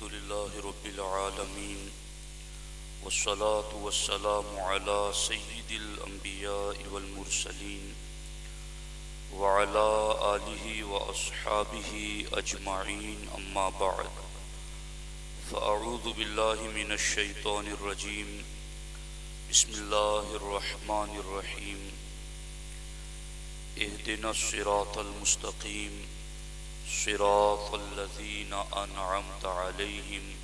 الحمد لله رب العالمين والصلاة والسلام على سيد الأنبياء والمرسلين وعلى آله وأصحابه أجمعين أما بعد فأعوذ بالله من الشيطان الرجيم بسم الله الرحمن الرحيم اهدنا الصراط المستقيم صراط الذين أنعمت عليهم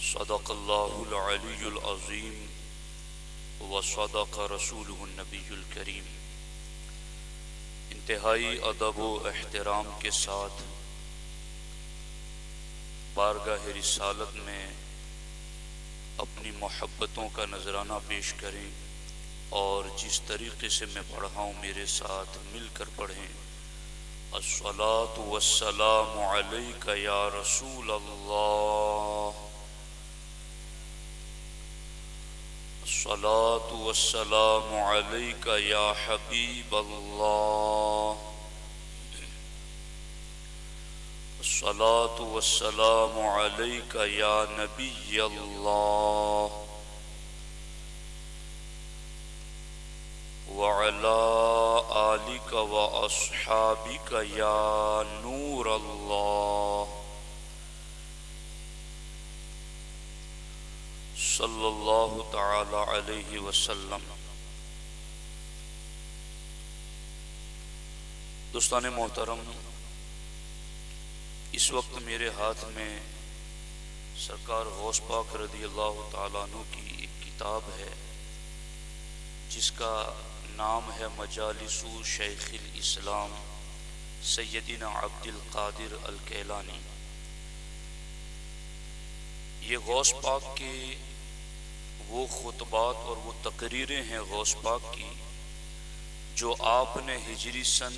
صدق الله العلي العظيم وصدق رسوله النبي الكريم۔ انتہائی ادب و احترام کے ساتھ بارگاہ رسالت میں اپنی محبتوں کا نذرانہ پیش کریں اور جس طریقے سے میں پڑھا ہوں میرے ساتھ مل کر پڑھیں۔ الصلاة والسلام علیک یا رسول اللہ، الصلاة والسلام علیک یا حبیب اللہ، الصلاة والسلام علیک یا نبی اللہ، وعلى آلك وأصحابك يا نور الله، صلی اللہ تعالی علیہ وسلم۔ دوستان محترم، اس وقت میرے ہاتھ میں سرکار غوث پاک رضی اللہ تعالیٰ عنہ کی ایک کتاب ہے جس کا نام ہے مجالس شیخ الاسلام سیدنا عبد القادر الکیلانی۔ یہ غوث پاک کے وہ خطبات اور وہ تقریریں ہیں غوث پاک کی جو آپ نے ہجری سن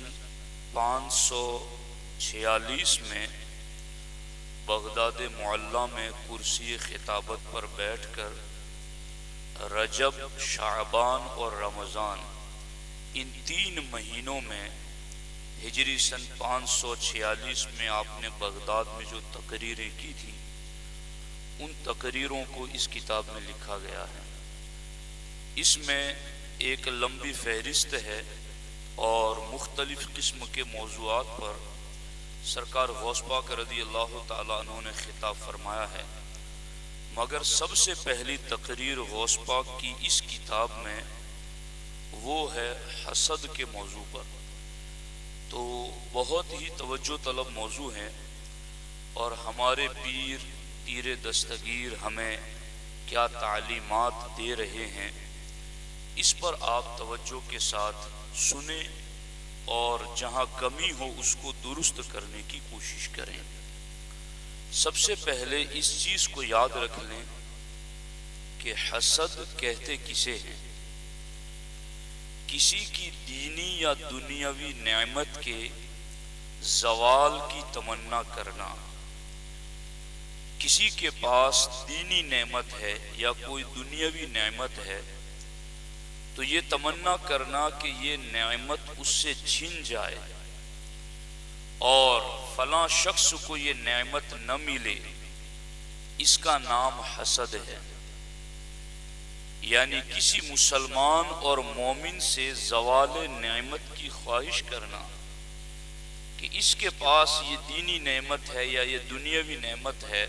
546 میں بغداد معلیٰ میں کرسی خطابت پر بیٹھ کر رجب، شعبان اور رمضان ان 3 مہینوں میں ہجری سن 546 میں آپ نے بغداد میں جو تقریریں کی تھیں ان تقریروں کو اس کتاب میں لکھا گیا ہے۔ اس میں ایک لمبی فہرست ہے اور مختلف قسم کے موضوعات پر سرکار غوث پاک رضی اللہ تعالیٰ عنہ نے خطاب فرمایا ہے، مگر سب سے پہلی تقریر غوث پاک کی اس کتاب میں وہ ہے حسد کے موضوع پر۔ تو بہت ہی توجہ طلب موضوع ہے اور ہمارے پیر دستگیر ہمیں کیا تعلیمات دے رہے ہیں اس پر آپ توجہ کے ساتھ سنیں اور جہاں کمی ہو اس کو درست کرنے کی کوشش کریں۔ سب سے پہلے اس چیز کو یاد رکھ لیں کہ حسد کہتے کسے ہیں؟ کسی کی دینی یا دنیاوی نعمت کے زوال کی تمنا کرنا۔ کسی کے پاس دینی نعمت ہے یا کوئی دنیاوی نعمت ہے تو یہ تمنا کرنا کہ یہ نعمت اس سے چھن جائے اور فلاں شخص کو یہ نعمت نہ ملے، اس کا نام حسد ہے۔ یعنی کسی مسلمان اور مومن سے زوال نعمت کی خواہش کرنا کہ اس کے پاس یہ دینی نعمت ہے یا یہ دنیاوی نعمت ہے،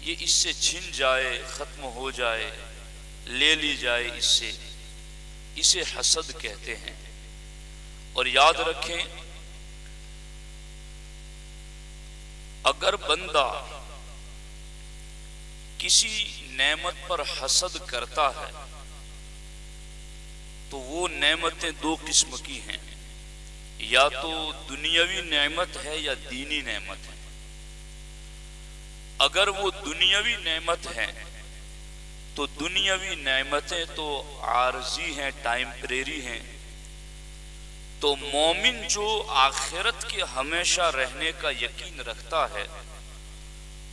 یہ اس سے چھن جائے، ختم ہو جائے، لے لی جائے اس سے، اسے حسد کہتے ہیں۔ اور یاد رکھیں اگر بندہ کسی نعمت پر حسد کرتا ہے تو وہ نعمتیں 2 قسم کی ہیں، یا تو دنیاوی نعمت ہے یا دینی نعمت ہے۔ اگر وہ دنیاوی نعمت ہے تو دنیاوی نعمتیں تو عارضی ہیں، ٹائمپریری ہیں، تو مومن جو آخرت کے ہمیشہ رہنے کا یقین رکھتا ہے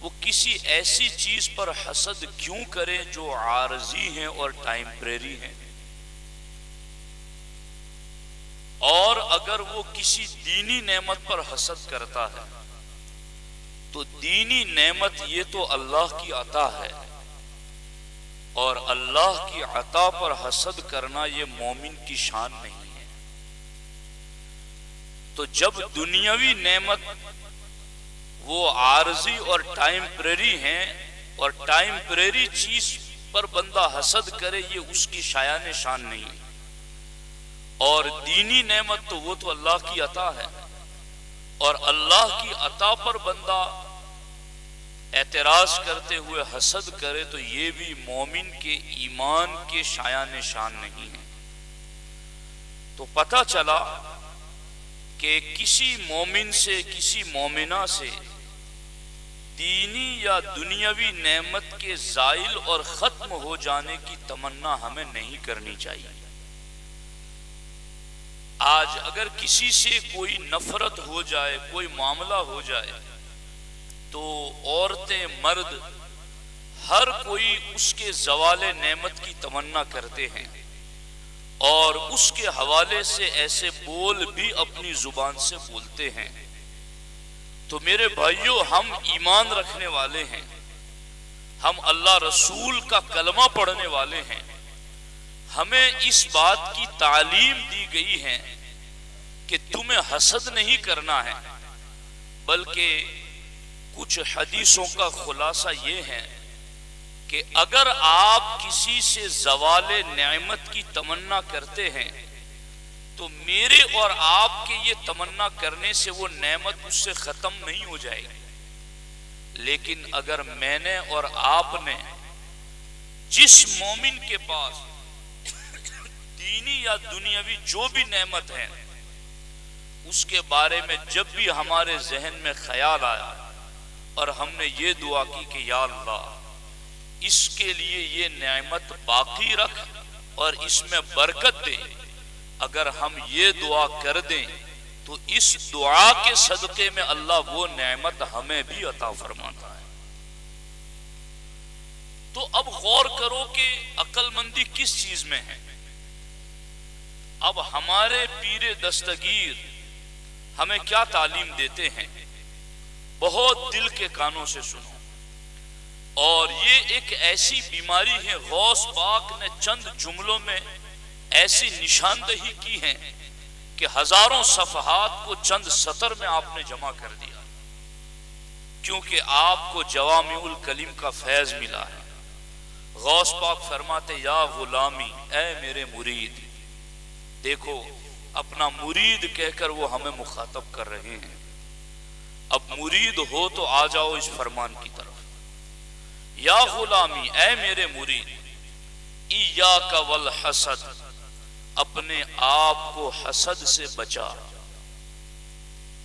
وہ کسی ایسی چیز پر حسد کیوں کرے جو عارضی ہیں اور ٹائمپریری ہیں؟ اور اگر وہ کسی دینی نعمت پر حسد کرتا ہے تو دینی نعمت یہ تو اللہ کی عطا ہے، اور اللہ کی عطا پر حسد کرنا یہ مومن کی شان نہیں ہے۔ تو جب دنیاوی نعمت وہ عارضی اور ٹائمپریری ہیں، اور ٹائمپریری چیز پر بندہ حسد کرے، یہ اس کی شایان شان نہیں ہے۔ اور دینی نعمت تو وہ تو اللہ کی عطا ہے، اور اللہ کی عطا پر بندہ اعتراض کرتے ہوئے حسد کرے تو یہ بھی مومن کے ایمان کے شایان شان نہیں ہے۔ تو پتہ چلا کہ کسی مومن سے، کسی مومنہ سے دینی یا دنیاوی نعمت کے زائل اور ختم ہو جانے کی تمنا ہمیں نہیں کرنی چاہیے۔ آج اگر کسی سے کوئی نفرت ہو جائے، کوئی معاملہ ہو جائے، تو عورتیں، مرد، ہر کوئی اس کے زوال نعمت کی تمنا کرتے ہیں، اور اس کے حوالے سے ایسے بول بھی اپنی زبان سے بولتے ہیں۔ تو میرے بھائیوں، ہم ایمان رکھنے والے ہیں، ہم اللہ رسول کا کلمہ پڑھنے والے ہیں، ہمیں اس بات کی تعلیم دی گئی ہے کہ تمہیں حسد نہیں کرنا ہے، بلکہ کچھ حدیثوں کا خلاصہ یہ ہے کہ اگر آپ کسی سے زوال نعمت کی تمنا کرتے ہیں تو میرے اور آپ کے یہ تمنا کرنے سے وہ نعمت اس سے ختم نہیں ہو جائے گی، لیکن اگر میں نے اور آپ نے جس مومن کے پاس دینی یا دنیاوی جو بھی نعمت ہے اس کے بارے میں جب بھی ہمارے ذہن میں خیال آیا اور ہم نے یہ دعا کی کہ یا اللہ اس کے لیے یہ نعمت باقی رکھ اور اس میں برکت دے، اگر ہم یہ دعا کر دیں تو اس دعا کے صدقے میں اللہ وہ نعمت ہمیں بھی عطا فرماتا ہے۔ تو اب غور کرو کہ عقل مندی کس چیز میں ہے۔ اب ہمارے پیر دستگیر ہمیں کیا تعلیم دیتے ہیں، بہت دل کے کانوں سے سنو۔ اور یہ ایک ایسی بیماری ہے، غوث پاک نے چند جملوں میں ایسی نشاندہی کی ہے کہ ہزاروں صفحات کو چند سطر میں آپ نے جمع کر دیا، کیونکہ آپ کو جوامع الکلم کا فیض ملا ہے۔ غوث پاک فرماتے یا غلامی، اے میرے مرید، دیکھو اپنا مرید کہہ کر وہ ہمیں مخاطب کر رہے ہیں۔ اب مرید ہو تو آ جاؤ اس فرمان کی طرف۔ یا غلامی، اے میرے مرید، ایاک والحسد، اپنے آپ کو حسد سے بچا۔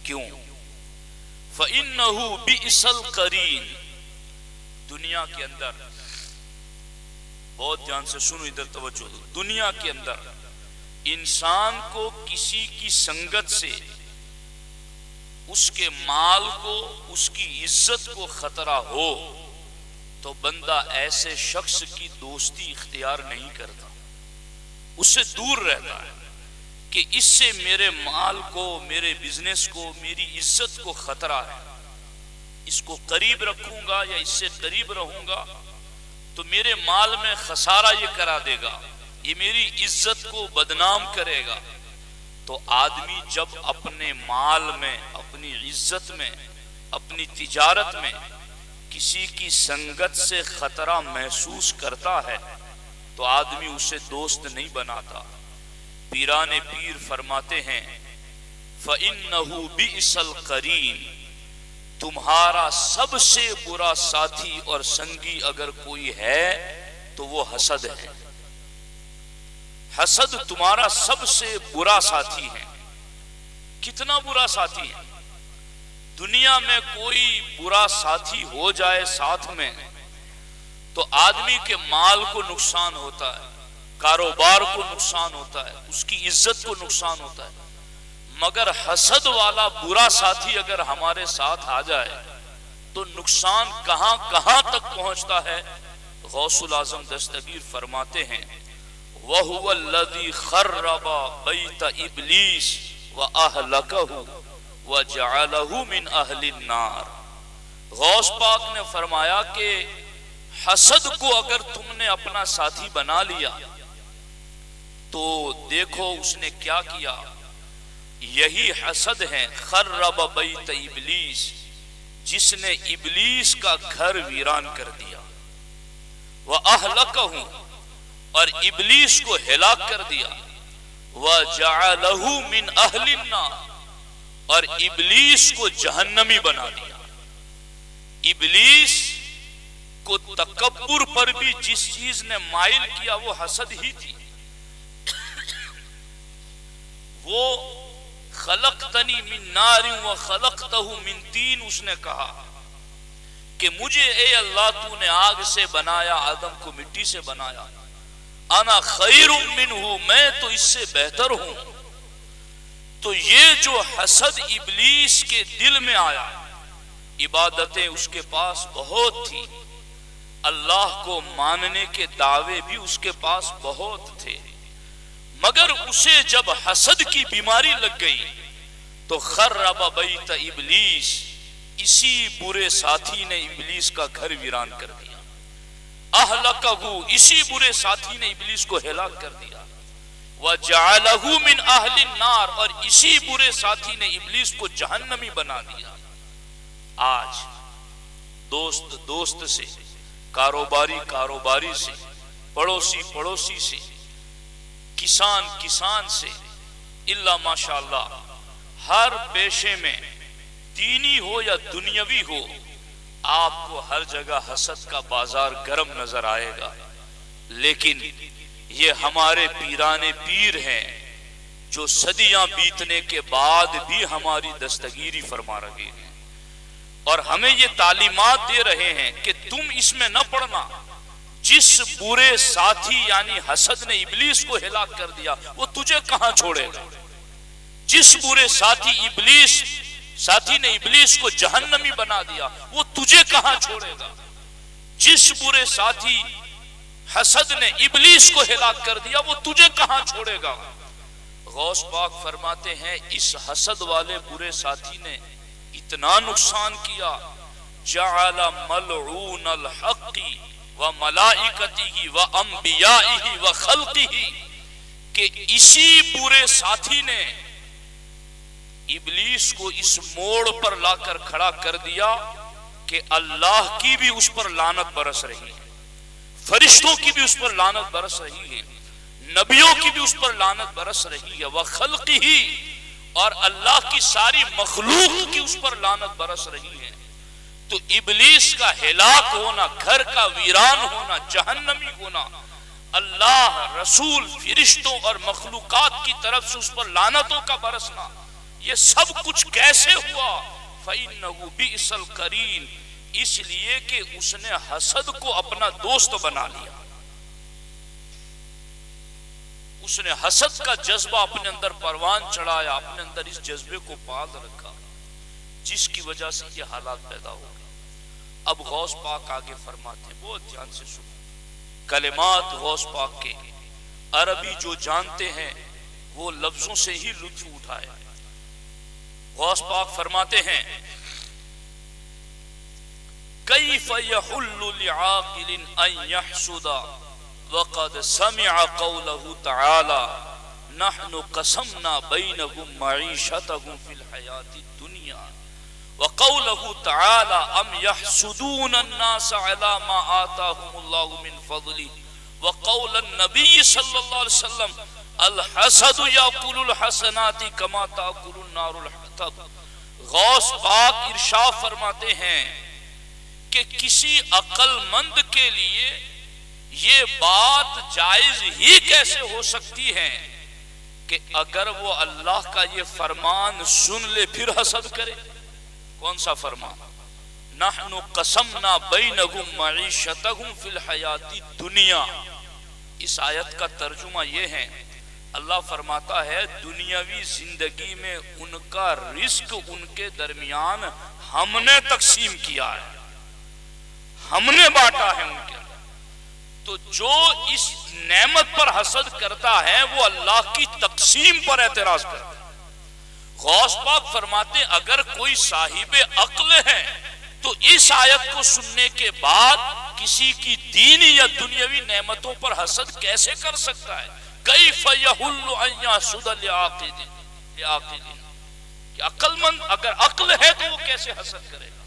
کیوں؟ فَإِنَّهُ بِئْسَ الْقَرِينُ، دنیا کے اندر، بہت دھیان سے سنو، ادھر توجہ دو، دنیا کے اندر انسان کو کسی کی سنگت سے اس کے مال کو، اس کی عزت کو خطرہ ہو تو بندہ ایسے شخص کی دوستی اختیار نہیں کرتا، اس سے دور رہتا ہے کہ اس سے میرے مال کو، میرے بزنس کو، میری عزت کو خطرہ ہے، اس کو قریب رکھوں گا یا اس سے قریب رہوں گا تو میرے مال میں خسارہ یہ کرا دے گا، یہ میری عزت کو بدنام کرے گا۔ تو آدمی جب اپنے مال میں، اپنی عزت میں، اپنی تجارت میں کسی کی سنگت سے خطرہ محسوس کرتا ہے تو آدمی اسے دوست نہیں بناتا۔ پیران پیر فرماتے ہیں فَإِنَّهُ بِئْسَ الْقَرِينُ، تمہارا سب سے برا ساتھی اور سنگی اگر کوئی ہے تو وہ حسد ہے۔ حسد تمہارا سب سے برا ساتھی ہے۔ کتنا برا ساتھی ہے؟ دنیا میں کوئی برا ساتھی ہو جائے ساتھ میں تو آدمی کے مال کو نقصان ہوتا ہے، کاروبار کو نقصان ہوتا ہے، اس کی عزت کو نقصان ہوتا ہے، مگر حسد والا برا ساتھی اگر ہمارے ساتھ آ جائے تو نقصان کہاں کہاں تک پہنچتا ہے۔ غوث العظم دستگیر فرماتے ہیں وَهُوَ الَّذِي خَرَّبَ بَيْتَ إِبْلِيسِ وَأَهْلَكَهُ وَجَعَلَهُ مِنْ أَهْلِ النَّارِ، غوث پاک نے فرمایا کہ حسد کو اگر تم نے اپنا ساتھی بنا لیا تو دیکھو اس نے کیا کیا، یہی حسد ہے خرب بیت ابلیس، جس نے ابلیس کا گھر ویران کر دیا، وَأَهْلَكَهُ، اور ابلیس کو ہلاک کر دیا، وَجَعَلَهُ مِنْ أَهْلِ النَّارِ، اور ابلیس کو جہنمی بنا دیا۔ ابلیس کو تکبر پر بھی جس چیز نے مائل کیا وہ حسد ہی تھی۔ وہ خلقتنی من نار وخلقتہ من طین، اس نے کہا کہ مجھے اے اللہ تو نے آگ سے بنایا، آدم کو مٹی سے بنایا، انا خیر منہ، میں تو اس سے بہتر ہوں۔ تو یہ جو حسد ابلیس کے دل میں آیا، عبادتیں اس کے پاس بہت تھی، اللہ کو ماننے کے دعوے بھی اس کے پاس بہت تھے، مگر اسے جب حسد کی بیماری لگ گئی تو خرب بیت ابلیس، اسی برے ساتھی نے ابلیس کا گھر ویران کر دیا، اہلکہ، اسی برے ساتھی نے ابلیس کو ہلاک کر دیا، وجعلہ من اہل النار، اور اسی برے ساتھی نے ابلیس کو جہنمی بنا دیا۔ آج دوست دوست سے، کاروباری کاروباری سے، پڑوسی پڑوسی سے، کسان کسان سے، اللہ ماشاءاللہ ہر پیشے میں، دینی ہو یا دنیاوی ہو، آپ کو ہر جگہ حسد کا بازار گرم نظر آئے گا۔ لیکن یہ ہمارے پیران پیر ہیں جو صدیاں بیتنے کے بعد بھی ہماری دستگیری فرما رہے ہیں، اور ہمیں یہ تعلیمات دے رہے ہیں کہ تم اس میں نہ پڑنا۔ جس برے ساتھی یعنی حسد نے ابلیس کو ہلاک کر دیا، وہ تجھے کہاں چھوڑے گا؟ جس برے ساتھی نے ابلیس کو جہنمی بنا دیا، وہ تجھے کہاں چھوڑے گا؟ جس برے ساتھی حسد نے ابلیس کو ہلاک کر دیا، وہ تجھے کہاں چھوڑے گا؟ غوث پاک فرماتے ہیں اس حسد والے برے ساتھی نے اتنا نقصان کیا، جعل ملعون الحق وملائکتہ وانبیائہ وخلقہ، کہ اسی برے ساتھی نے ابلیس کو اس موڑ پر لا کر کھڑا کر دیا کہ اللہ کی بھی اس پر لعنت برس رہی ہے، فرشتوں کی بھی اس پر لعنت برس رہی ہے، نبیوں کی بھی اس پر لعنت برس رہی ہے، وخلقہ، اور اللہ کی ساری مخلوق کی اس پر لعنت برس رہی ہے۔ تو ابلیس کا ہلاک ہونا، گھر کا ویران ہونا، جہنمی ہونا، اللہ، رسول، فرشتوں اور مخلوقات کی طرف سے اس پر لعنتوں کا برسنا، یہ سب کچھ کیسے ہوا؟ فَإِنَّهُ بِئْسَ الْقَرِينُ، اس لیے کہ اس نے حسد کو اپنا دوست بنا لیا، اس نے حسد کا جذبہ اپنے اندر پروان چڑھایا، اپنے اندر اس جذبے کو پال رکھا، جس کی وجہ سے یہ حالات پیدا ہو گئے۔ اب غوث پاک آگے فرماتے ہیں، بہت دھیان سے سنو، کلمات غوث پاک کے عربی جو جانتے ہیں وہ لفظوں سے ہی لطف اٹھائے۔ غوث پاک فرماتے ہیں، کیف یحل لعاقل ان یحسد وقد سمع قوله تعالی نحن قسمنا بینہم معیشتہم فی الحیاة الدنیا وقوله تعالی ام یحسدون الناس علی ما آتاہم اللہ من فضلی وقول النبی صلی اللہ علیہ وسلم الحسد یاکل الحسنات کما تاکل النار الحطب۔ غوث پاک ارشاد فرماتے ہیں کہ کسی عقل مند کے لیے یہ بات جائز ہی کیسے ہو سکتی ہے کہ اگر وہ اللہ کا یہ فرمان سن لے پھر حسد کرے؟ کون سا فرمان؟ نحن قسمنا بینہم معیشتہم فی الحیاة الدنیا۔ اس آیت کا ترجمہ یہ ہے، اللہ فرماتا ہے دنیاوی زندگی میں ان کا رزق ان کے درمیان ہم نے تقسیم کیا ہے، ہم نے بانٹا ہے ان کے اندر۔ تو جو اس نعمت پر حسد کرتا ہے وہ اللہ کی تقسیم پر اعتراض کرتا ہے۔ غوث پاک فرماتے اگر کوئی صاحب عقل ہے تو تو اس آیت کو سننے کے بعد کسی کی دینی یا دنیاوی نعمتوں پر حسد کیسے کر سکتا ہے؟ کیف یحل ان یحسد لعاقل، کہ عقل مند اگر عقل ہے تو وہ کیسے حسد کرے گا؟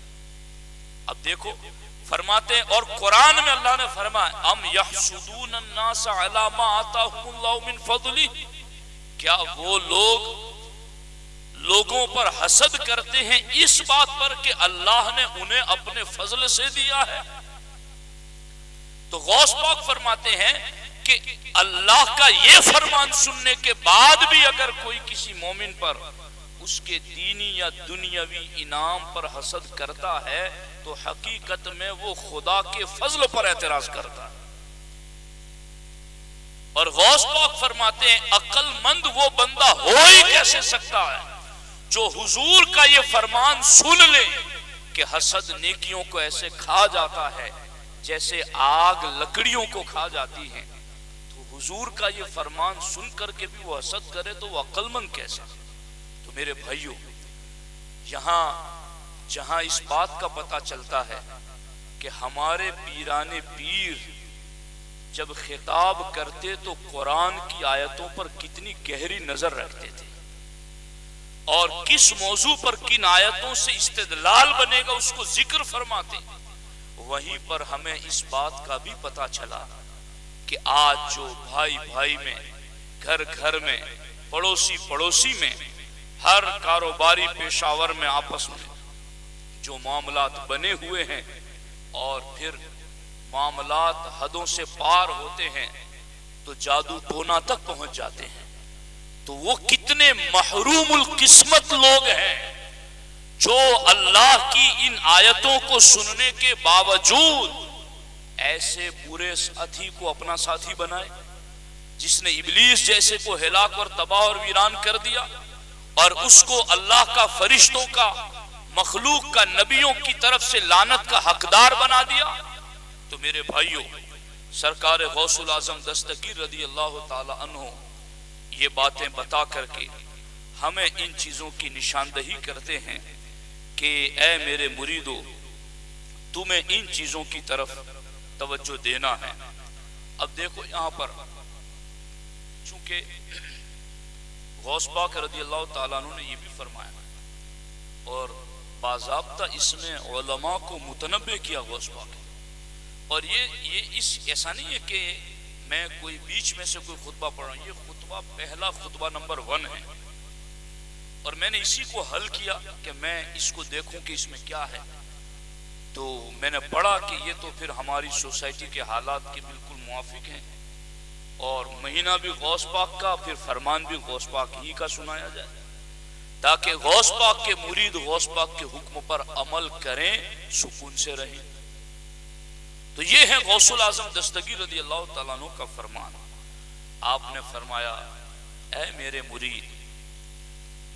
اب دیکھو فرماتے ہیں، اور قرآن میں اللہ نے فرمایا ام یحسدون الناس علی ما آتاہم اللہ من فضلہ، کیا وہ لوگوں پر حسد کرتے ہیں اس بات پر کہ اللہ نے انہیں اپنے فضل سے دیا ہے؟ تو غوث پاک فرماتے ہیں کہ اللہ کا یہ فرمان سننے کے بعد بھی اگر کوئی کسی مومن پر اس کے دینی یا دنیاوی انعام پر حسد کرتا ہے تو حقیقت میں وہ خدا کے فضل پر اعتراض کرتا ہے۔ اور غوث پاک فرماتے ہیں عقل مند وہ بندہ ہو ہی کیسے سکتا ہے جو حضور کا یہ فرمان سن لے کہ حسد نیکیوں کو ایسے کھا جاتا ہے جیسے آگ لکڑیوں کو کھا جاتی ہے۔ تو حضور کا یہ فرمان سن کر کے بھی وہ حسد کرے تو وہ عقل مند کیسا؟ تو میرے بھائیوں، یہاں جہاں اس بات کا پتہ چلتا ہے کہ ہمارے پیران پیر جب خطاب کرتے تو قرآن کی آیتوں پر کتنی گہری نظر رکھتے تھے اور کس موضوع پر کن آیتوں سے استدلال بنے گا اس کو ذکر فرماتے، وہیں پر ہمیں اس بات کا بھی پتہ چلا کہ آج جو بھائی بھائی میں، گھر گھر میں، پڑوسی پڑوسی میں، ہر کاروباری پیشاور میں آپس میں جو معاملات بنے ہوئے ہیں اور پھر معاملات حدوں سے پار ہوتے ہیں تو جادو ٹونا تک پہنچ جاتے ہیں، تو وہ کتنے محروم القسمت لوگ ہیں جو اللہ کی ان آیتوں کو سننے کے باوجود ایسے برے ساتھی کو اپنا ساتھی بنائے جس نے ابلیس جیسے کو ہلاک اور تباہ اور ویران کر دیا اور اس کو اللہ کا، فرشتوں کا، مخلوق کا، نبیوں کی طرف سے لعنت کا حقدار بنا دیا۔ تو میرے بھائیوں، سرکار غوث العظم دستگیر رضی اللہ تعالی عنہ یہ باتیں بتا کر کے ہمیں ان چیزوں کی نشاندہی کرتے ہیں کہ اے میرے مریدو، تمہیں ان چیزوں کی طرف توجہ دینا ہے۔ اب دیکھو یہاں پر چونکہ غوث پاک رضی اللہ تعالیٰ عنہ نے یہ بھی فرمایا اور باضابطہ اس میں علماء کو متنبع کیا غوث پاک، اور یہ ایسا نہیں ہے کہ میں کوئی بیچ میں سے کوئی خطبہ پڑھ رہا ہوں، یہ خطبہ پہلا خطبہ نمبر 1 ہے اور میں نے اسی کو حل کیا کہ میں اس کو دیکھوں کہ اس میں کیا ہے۔ تو میں نے پڑھا کہ یہ تو پھر ہماری سوسائٹی کے حالات کے بالکل موافق ہیں اور مہینہ بھی غوث پاک کا، پھر فرمان بھی غوث پاک ہی کا سنایا جائے تاکہ غوث پاک کے مرید غوث پاک کے حکم پر عمل کریں، سکون سے رہیں۔ تو یہ ہے غوث العظم دستگیر رضی اللہ تعالیٰ عنہ کا فرمان۔ آپ نے فرمایا اے میرے مرید،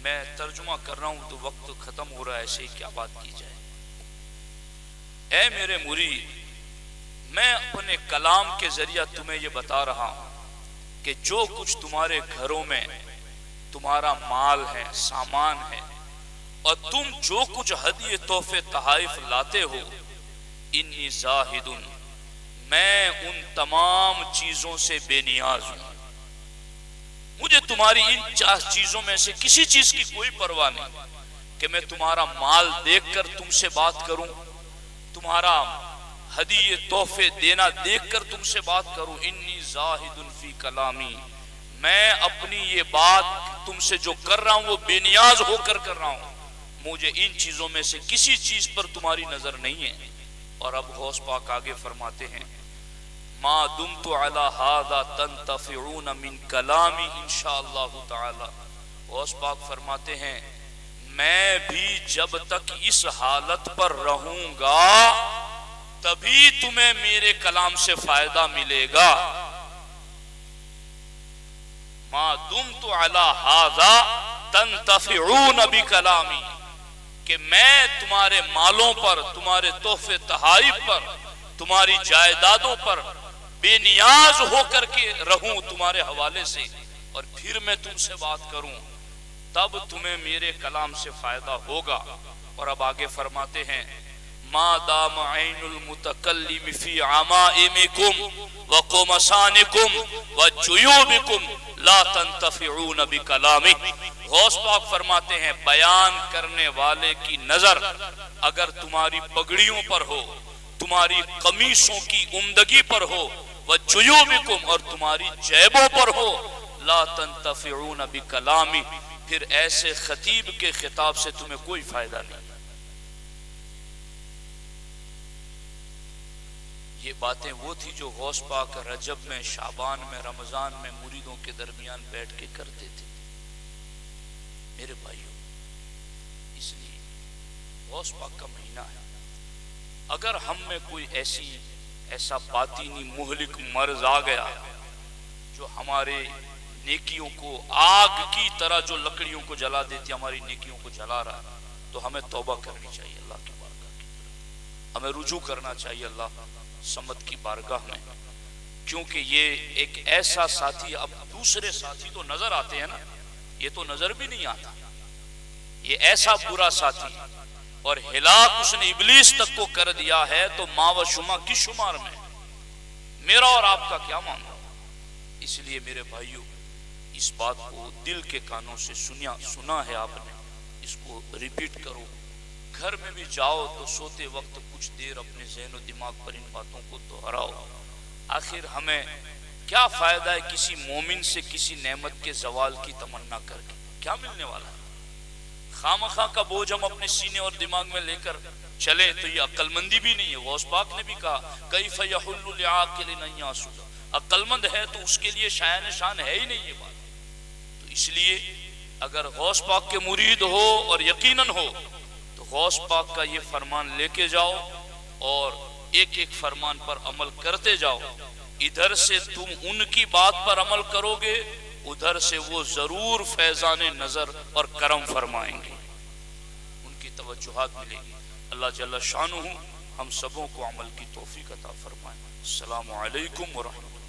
میں ترجمہ کر رہا ہوں تو وقت ختم ہو رہا ہے، ایسے ہی کیا بات کی جائے۔ اے میرے مرید، میں اپنے کلام کے ذریعہ تمہیں یہ بتا رہا ہوں کہ جو کچھ تمہارے گھروں میں تمہارا مال ہے، سامان ہے، اور تم جو کچھ ہدیے تحفے تحائف لاتے ہو، انی زاہد، میں ان تمام چیزوں سے بے نیاز ہوں۔ مجھے تمہاری ان 4 چیزوں میں سے کسی چیز کی کوئی پرواہ نہیں کہ میں تمہارا مال دیکھ کر تم سے بات کروں، تمہارا ہدیے تحفے دینا دیکھ کر تم سے بات کروں۔ انی زاہد فی کلامی، میں اپنی یہ بات تم سے جو کر رہا ہوں وہ بے نیاز ہو کر رہا ہوں، مجھے ان چیزوں میں سے کسی چیز پر تمہاری نظر نہیں ہے۔ اور اب غوث پاک آگے فرماتے ہیں ما دمت علی ھذا تنتفعون من کلامی انشاءاللہ تعالی۔ غوث پاک فرماتے ہیں میں بھی جب تک اس حالت پر رہوں گا تبھی تمہیں میرے کلام سے فائدہ ملے گا۔ ما دمت علی ھذا تنتفعون بکلامی، کہ میں تمہارے مالوں پر، تمہارے تحفے تحائف پر، تمہاری جائیدادوں پر بے نیاز ہو کر کے رہوں تمہارے حوالے سے، اور پھر میں تم سے بات کروں تب تمہیں میرے کلام سے فائدہ ہوگا۔ اور اب آگے فرماتے ہیں ما دام عین المتکلم فی عمائمکم وقمصانکم وجیوبکم لا تنتفعون بکلامہ. غوث پاک فرماتے ہیں بیان کرنے والے کی نظر اگر تمہاری پگڑیوں پر ہو، تمہاری قمیصوں کی عمدگی پر ہو، وجیوبکم اور تمہاری جیبوں پر ہو، لا تنتفعون بکلامی، پھر ایسے خطیب کے خطاب سے تمہیں کوئی فائدہ نہیں. یہ باتیں وہ تھی جو غوث پاک رجب میں، شعبان میں، رمضان میں مریدوں کے درمیان بیٹھ کے کرتے تھے. میرے بھائیوں، اس لیے غوث پاک کا مہینہ ہے. اگر ہم میں کوئی ایسا باطینی مہلک مرض آ گیا جو ہمارے نیکیوں کو آگ کی طرح، جو لکڑیوں کو جلا دیتی ہماری نیکیوں کو جلا رہا، تو ہمیں توبہ کرنی چاہیے اللہ کی بارگاہ کی طرف. ہمیں رجوع کرنا چاہیے اللہ سمت کی بارگاہ میں، کیونکہ یہ ایک ایسا ساتھی، اب دوسرے ساتھی تو نظر آتے ہیں نا، یہ تو نظر بھی نہیں آتا. یہ ایسا برا ساتھی اور ہلاک اس نے ابلیس تک کو کر دیا ہے، تو ماں و شما کی شمار میں میرا اور آپ کا کیا معاملہ. اس لیے میرے بھائیوں، اس بات کو دل کے کانوں سے سنا ہے آپ نے، اس کو ریپیٹ کرو. گھر میں بھی جاؤ تو سوتے وقت کچھ دیر اپنے ذہن و دماغ پر ان باتوں کو دہراؤ. آخر ہمیں کیا فائدہ ہے کسی مومن سے کسی نعمت کے زوال کی تمنا کر کے؟ کیا ملنے والا ہے؟ خامخواہ کا بوجھ ہم اپنے سینے اور دماغ میں لے کر چلے تو یہ عقل مندی بھی نہیں ہے. غوث پاک نے بھی کہا کیف یحل لعاقل ان یاسود، عقل مند ہے تو اس کے لیے شایان شان ہے ہی نہیں یہ بات. تو اس لیے اگر غوث پاک کے مرید ہو اور یقیناً ہو تو غوث پاک کا یہ فرمان لے کے جاؤ اور ایک ایک فرمان پر عمل کرتے جاؤ. ادھر سے تم ان کی بات پر عمل کرو گے، ادھر سے وہ ضرور فیضان نظر اور کرم فرمائیں گے، ان کی توجہات ملے گی. اللہ جل شانہ ہم سبوں کو عمل کی توفیق عطا فرمائے. السلام علیکم ورحمۃ اللہ.